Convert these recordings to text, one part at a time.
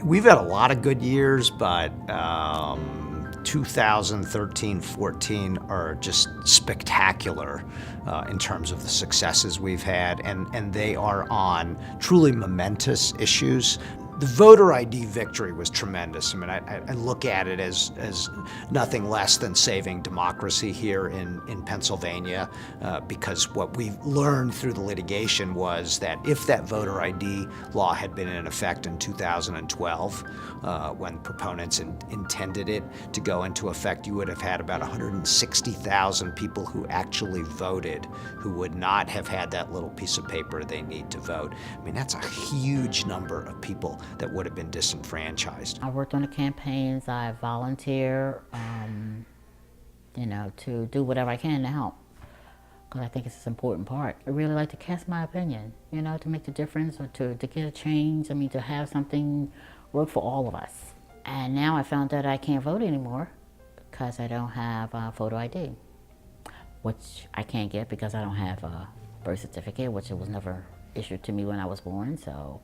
We've had a lot of good years, but 2013, 14 are just spectacular in terms of the successes we've had, and they are on truly momentous issues. The voter ID victory was tremendous. I mean, I look at it as nothing less than saving democracy here in Pennsylvania, because what we learned through the litigation was that if that voter ID law had been in effect in 2012, when proponents intended it to go into effect, you would have had about 160,000 people who actually voted who would not have had that little piece of paper they need to vote. I mean, that's a huge number of people that would have been disenfranchised. I worked on the campaigns. I volunteer, to do whatever I can to help, because I think it's an important part. I really like to cast my opinion, to make the difference or to get a change. I mean, to have something work for all of us. And now I found that I can't vote anymore because I don't have a photo ID, which I can't get because I don't have a birth certificate, which it was never issued to me when I was born. So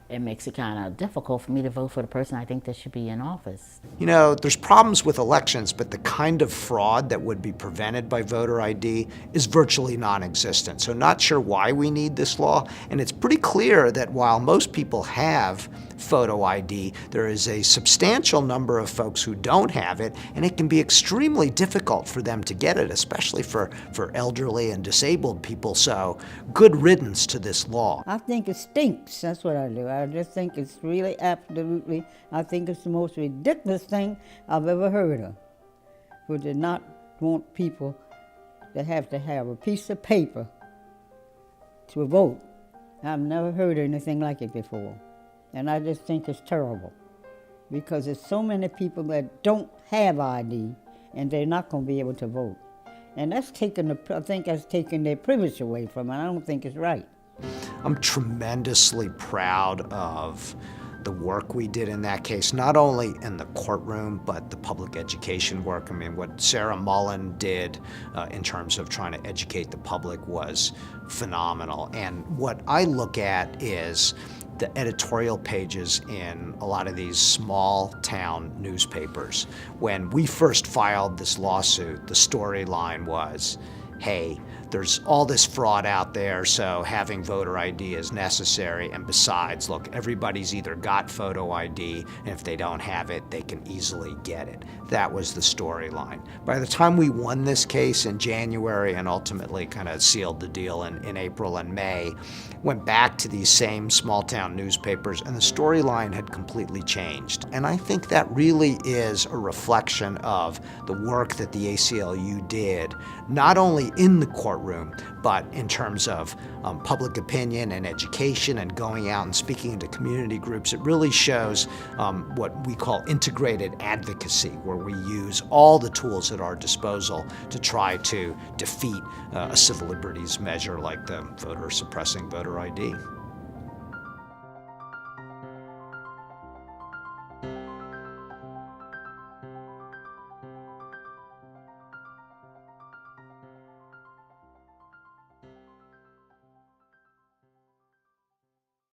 it makes it kind of difficult for me to vote for the person I think that should be in office. There's problems with elections, but the kind of fraud that would be prevented by voter ID is virtually non-existent. So not sure why we need this law. And it's pretty clear that while most people have photo ID, there is a substantial number of folks who don't have it, and it can be extremely difficult for them to get it, especially for elderly and disabled people. So good riddance to this law. I think it stinks. That's what I do. I just think it's really absolutely, I think it's the most ridiculous thing I've ever heard of. Who did not want people to have a piece of paper to vote. I've never heard anything like it before. And I just think it's terrible, because there's so many people that don't have ID and they're not going to be able to vote. And I think that's taking their privilege away from them. I don't think it's right. I'm tremendously proud of the work we did in that case, not only in the courtroom, but the public education work. I mean, what Sarah Mullen did in terms of trying to educate the public was phenomenal. And what I look at is the editorial pages in a lot of these small town newspapers. When we first filed this lawsuit, the storyline was, hey, there's all this fraud out there, so having voter ID is necessary. And besides, look, everybody's either got photo ID, and if they don't have it, they can easily get it. That was the storyline. By the time we won this case in January and ultimately kind of sealed the deal in April and May, went back to these same small town newspapers, and the storyline had completely changed. And I think that really is a reflection of the work that the ACLU did, not only in the courtroom, but in terms of public opinion and education and going out and speaking to community groups. It really shows what we call integrated advocacy, where we use all the tools at our disposal to try to defeat a civil liberties measure like the voter suppressing voter ID.